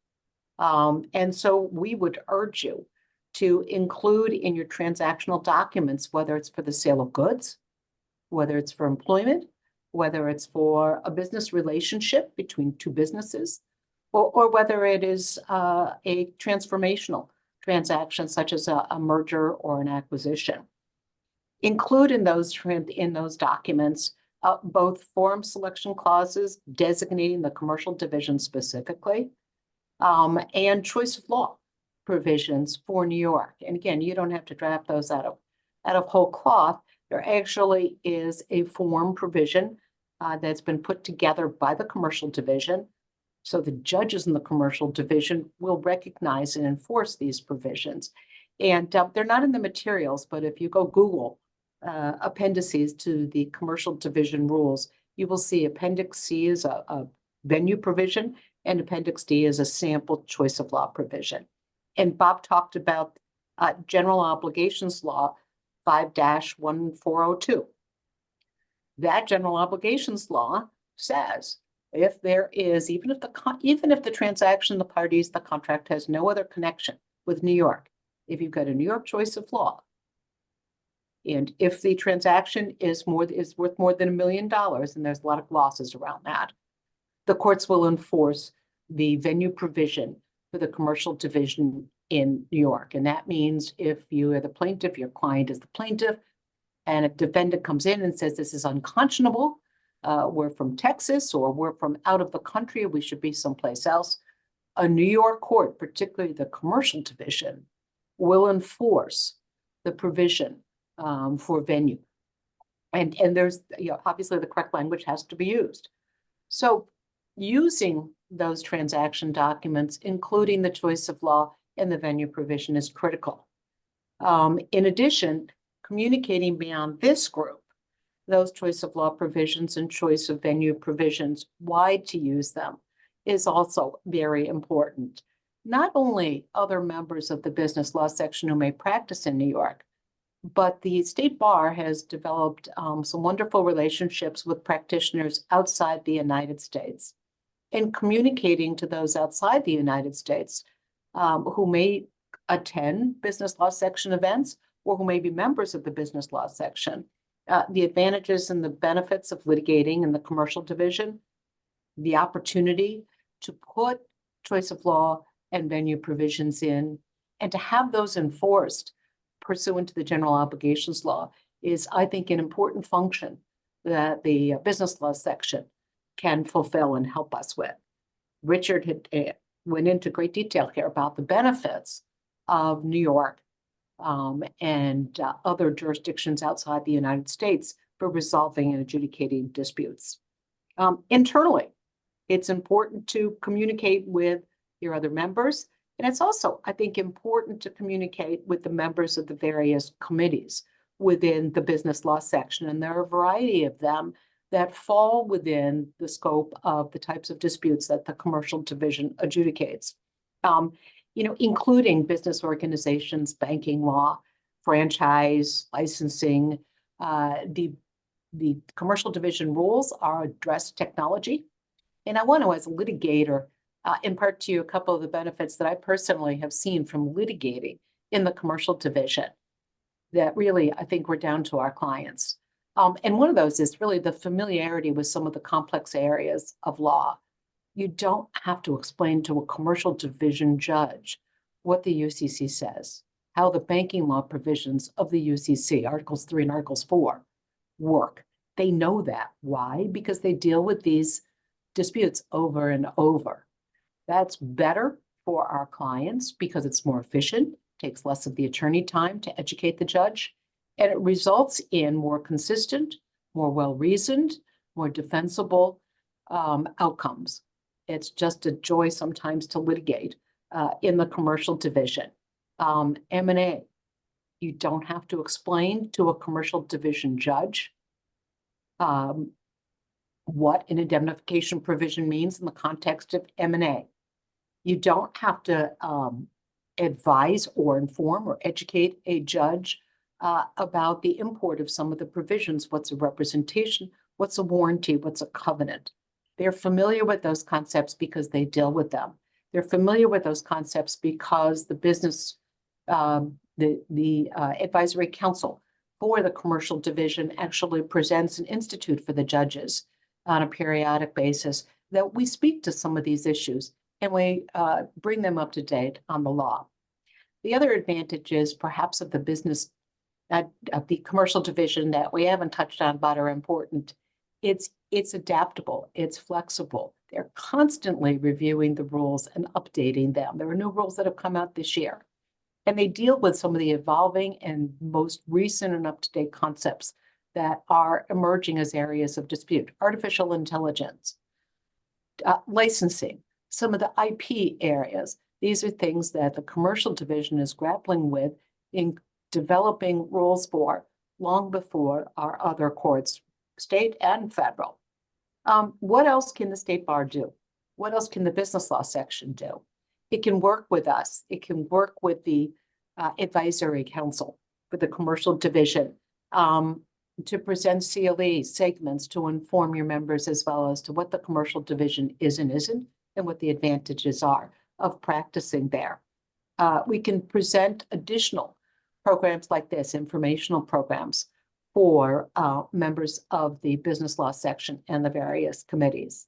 And so we would urge you to include in your transactional documents, whether it's for the sale of goods, whether it's for employment, whether it's for a business relationship between two businesses, or whether it is a transformational transaction such as a merger or an acquisition. Include in those documents both form selection clauses designating the commercial division specifically, and choice of law provisions for New York. And again, you don't have to draft those out of whole cloth. There actually is a form provision that's been put together by the commercial division. So the judges in the commercial division will recognize and enforce these provisions. And they're not in the materials, but if you go Google appendices to the commercial division rules, you will see Appendix C is a venue provision and Appendix D is a sample choice of law provision. And Bob talked about General Obligations Law 5-1402. that general obligations law says if there is, even if the transaction, the parties, the contract has no other connection with New York, if you've got a New York choice of law, and if the transaction is worth more than $1 million, and there's a lot of glosses around that, the courts will enforce the venue provision for the commercial division in New York. And that means if you are the plaintiff, your client is the plaintiff, and a defendant comes in and says this is unconscionable, we're from Texas or we're from out of the country, we should be someplace else, a New York court, particularly the commercial division, will enforce the provision for venue. And there's, obviously the correct language has to be used. So using those transaction documents, including the choice of law and the venue provision, is critical. In addition, communicating beyond this group, those choice of law provisions and choice of venue provisions, why to use them, is also very important. Not only other members of the business law section who may practice in New York, but the state bar has developed some wonderful relationships with practitioners outside the United States, and communicating to those outside the United States who may attend business law section events or who may be members of the business law section, the advantages and the benefits of litigating in the commercial division, the opportunity to put choice of law and venue provisions in, and to have those enforced pursuant to the general obligations law is, I think, an important function that the business law section can fulfill and help us with. Richard had went into great detail here about the benefits of New York and other jurisdictions outside the United States for resolving and adjudicating disputes. Internally, it's important to communicate with your other members. And it's also, I think, important to communicate with the members of the various committees within the business law section. And there are a variety of them that fall within the scope of the types of disputes that the commercial division adjudicates, including business organizations, banking law, franchise, licensing. The commercial division rules are address technology. And I want to, as a litigator, impart to you a couple of the benefits that I personally have seen from litigating in the commercial division that really, I think, were down to our clients. And one of those is really the familiarity with some of the complex areas of law. You don't have to explain to a commercial division judge what the UCC says, how the banking law provisions of the UCC, Articles 3 and Articles 4, work. They know that. Why? Because they deal with these disputes over and over. That's better for our clients because it's more efficient, takes less of the attorney time to educate the judge, and it results in more consistent, more well-reasoned, more defensible outcomes. It's just a joy sometimes to litigate in the commercial division. M&A, you don't have to explain to a commercial division judge what an indemnification provision means in the context of M&A. You don't have to advise or inform or educate a judge about the import of some of the provisions. What's a representation? What's a warranty? What's a covenant? They're familiar with those concepts because they deal with them. They're familiar with those concepts because the business, the advisory council for the commercial division actually presents an institute for the judges on a periodic basis that we speak to some of these issues and we bring them up to date on the law. The other advantage is perhaps of the business, of the commercial division that we haven't touched on but are important. It's adaptable, it's flexible. They're constantly reviewing the rules and updating them. There are new rules that have come out this year, and they deal with some of the evolving and most recent and up-to-date concepts that are emerging as areas of dispute. Artificial intelligence, licensing, some of the IP areas. These are things that the commercial division is grappling with in developing rules for long before our other courts, state and federal. What else can the state bar do? What else can the business law section do? It can work with us. It can work with the advisory council for the commercial division. to present CLE segments to inform your members as well as to what the commercial division is and isn't, and what the advantages are of practicing there. We can present additional programs like this, informational programs for members of the business law section and the various committees.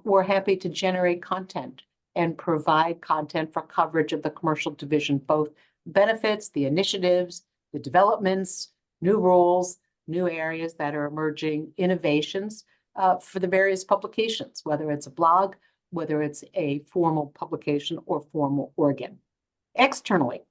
We're happy to generate content and provide content for coverage of the commercial division, both benefits, the initiatives, the developments, new rules, new areas that are emerging, innovations for the various publications, whether it's a blog, whether it's a formal publication or formal organ. Externally,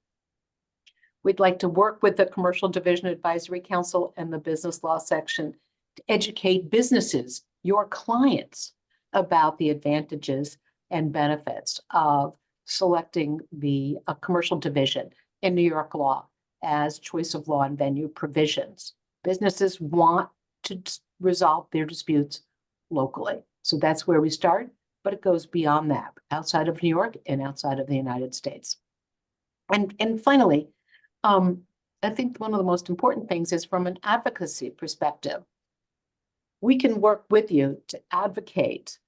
we'd like to work with the Commercial Division Advisory Council and the Business Law section to educate businesses, your clients, about the advantages and benefits of selecting the commercial division in New York law as choice of law and venue provisions. Businesses want to resolve their disputes locally. So that's where we start, but it goes beyond that, outside of New York and outside of the United States. And finally, I think one of the most important things is from an advocacy perspective. We can work with you to advocate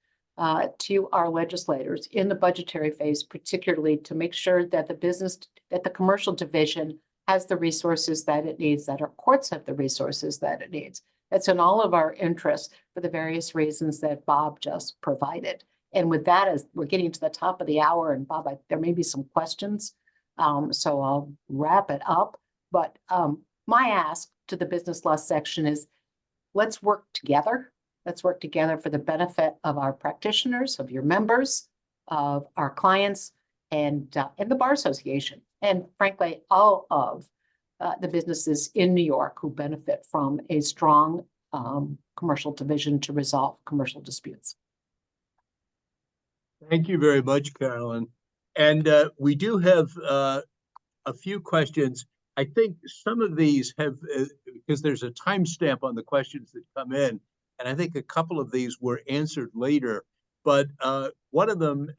to our legislators in the budgetary phase, particularly to make sure that the commercial division has the resources that it needs, that our courts have the resources that it needs. It's in all of our interests for the various reasons that Bob just provided. And with that, as we're getting to the top of the hour, and Bob, there may be some questions, so I'll wrap it up. But my ask to the business law section is, let's work together. Let's work together for the benefit of our practitioners, of your members, of our clients, and the Bar Association, and frankly, all of the businesses in New York who benefit from a strong commercial division to resolve commercial disputes. Thank you very much, Carolyn. And we do have a few questions. I think some of these have, because there's a timestamp on the questions that come in, and I think a couple of these were answered later. But one of them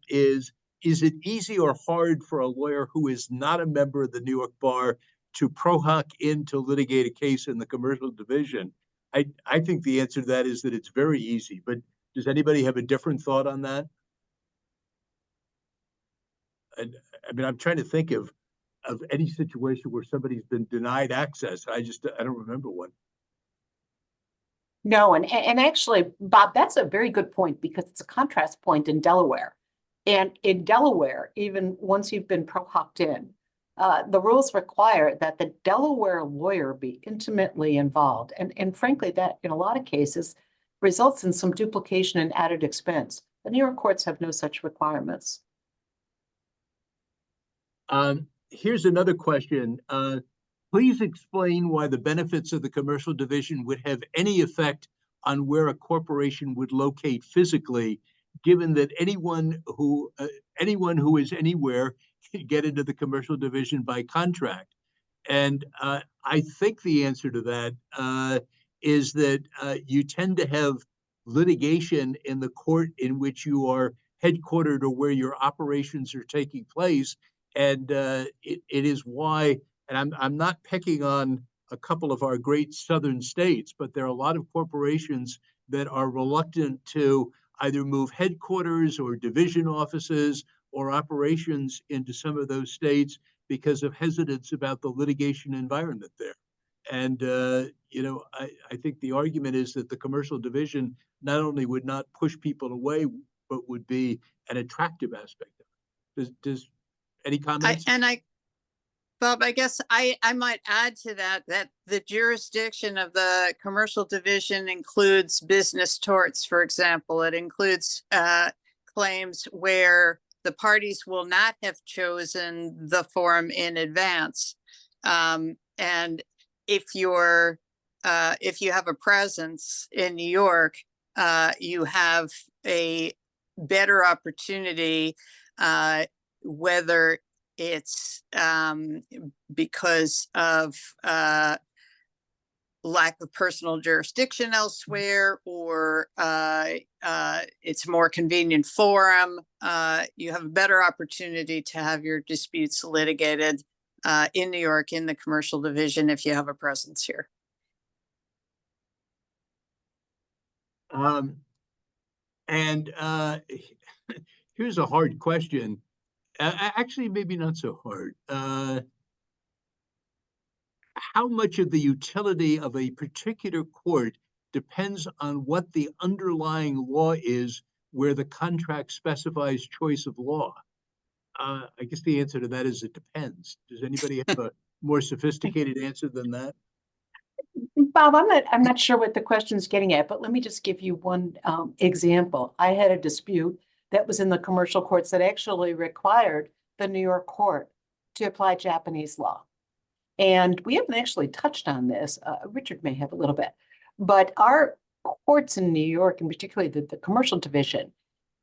is it easy or hard for a lawyer who is not a member of the New York Bar to pro hoc in to litigate a case in the commercial division? I think the answer to that is that it's very easy, but does anybody have a different thought on that? I mean, I'm trying to think of any situation where somebody's been denied access. I don't remember one. No, and actually, Bob, that's a very good point, because it's a contrast point in Delaware. And in Delaware, even once you've been pro hoc in, the rules require that the Delaware lawyer be intimately involved. And frankly, that in a lot of cases results in some duplication and added expense. The New York courts have no such requirements. Here's another question. Please explain why the benefits of the commercial division would have any effect on where a corporation would locate physically, given that anyone who is anywhere can get into the commercial division by contract. And I think the answer to that is that you tend to have litigation in the court in which you are headquartered or where your operations are taking place. And it is why, and I'm not picking on a couple of our great southern states, but there are a lot of corporations that are reluctant to either move headquarters or division offices or operations into some of those states because of hesitance about the litigation environment there. And, I think the argument is that the commercial division not only would not push people away, but would be an attractive aspect of it. Does any comments? Bob, I guess I might add to that the jurisdiction of the commercial division includes business torts, for example. It includes claims where the parties will not have chosen the forum in advance. And if you have a presence in New York, you have a better opportunity, whether it's because of lack of personal jurisdiction elsewhere, or it's a more convenient forum. You have a better opportunity to have your disputes litigated in New York in the commercial division if you have a presence here. And here's a hard question. Actually, maybe not so hard. How much of the utility of a particular court depends on what the underlying law is where the contract specifies choice of law? I guess the answer to that is it depends. Does anybody have a more sophisticated answer than that? Bob, I'm not sure what the question's getting at, but let me just give you one example. I had a dispute that was in the commercial courts that actually required the New York court to apply Japanese law. And we haven't actually touched on this. Richard may have a little bit, but our courts in New York, and particularly the commercial division,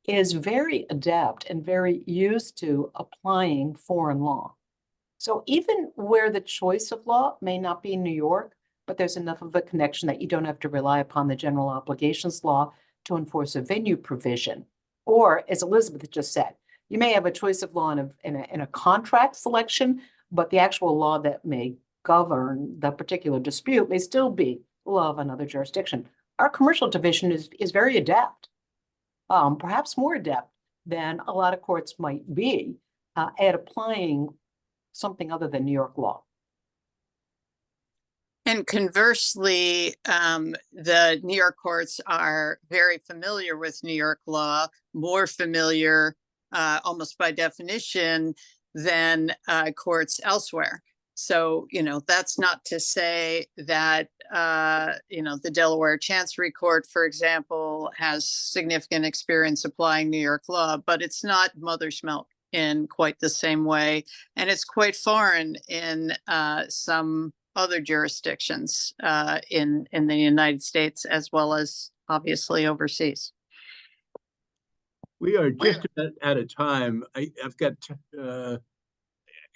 is very adept and very used to applying foreign law. So even where the choice of law may not be New York, but there's enough of a connection that you don't have to rely upon the general obligations law to enforce a venue provision. Or, as Elizabeth just said, you may have a choice of law in a contract selection, but the actual law that may govern the particular dispute may still be law of another jurisdiction. Our commercial division is very adept, perhaps more adept than a lot of courts might be at applying something other than New York law. And conversely, the New York courts are very familiar with New York law, more familiar almost by definition than courts elsewhere. So, that's not to say that, the Delaware Chancery Court, for example, has significant experience applying New York law, but it's not mother's milk in quite the same way. And it's quite foreign in some other jurisdictions in the United States, as well as obviously overseas. We are just about out of time. I've got, I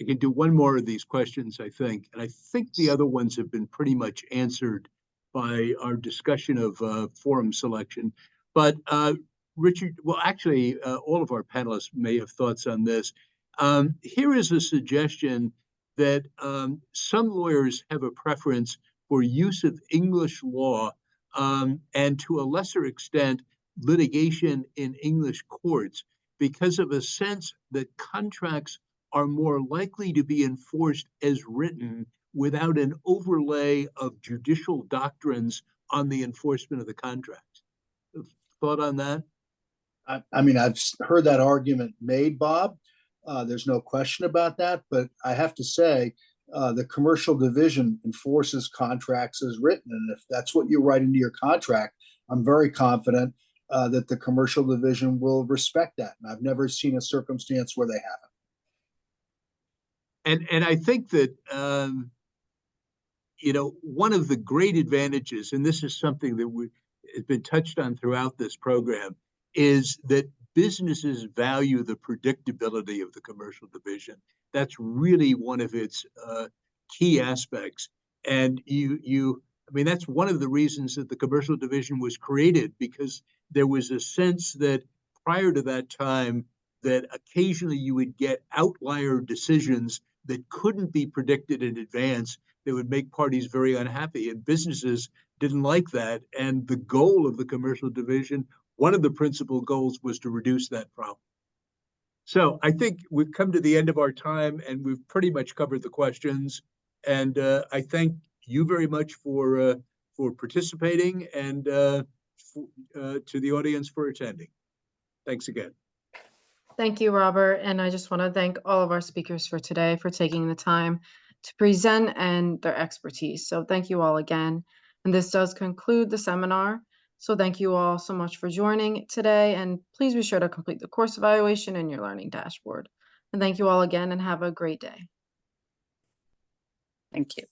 can do one more of these questions, I think. And I think the other ones have been pretty much answered by our discussion of forum selection. But Richard, well, actually, all of our panelists may have thoughts on this. Here is a suggestion that some lawyers have a preference for use of English law and to a lesser extent, litigation in English courts because of a sense that contracts are more likely to be enforced as written without an overlay of judicial doctrines on the enforcement of the contracts. Thought on that? I mean, I've heard that argument made, Bob. There's no question about that, but I have to say, the commercial division enforces contracts as written. And if that's what you write into your contract, I'm very confident that the commercial division will respect that. And I've never seen a circumstance where they haven't. And I think that, one of the great advantages, and this is something that has been touched on throughout this program, is that businesses value the predictability of the commercial division. That's really one of its key aspects. And I mean, that's one of the reasons that the commercial division was created, because there was a sense that prior to that time, that occasionally you would get outlier decisions that couldn't be predicted in advance that would make parties very unhappy. And businesses didn't like that. And the goal of the commercial division, one of the principal goals, was to reduce that problem. So I think we've come to the end of our time and we've pretty much covered the questions. And I thank you very much for participating and to the audience for attending. Thanks again. Thank you, Robert. And I just want to thank all of our speakers for today for taking the time to present and their expertise. So thank you all again. And this does conclude the seminar. So thank you all so much for joining today. And please be sure to complete the course evaluation in your learning dashboard. And thank you all again and have a great day. Thank you.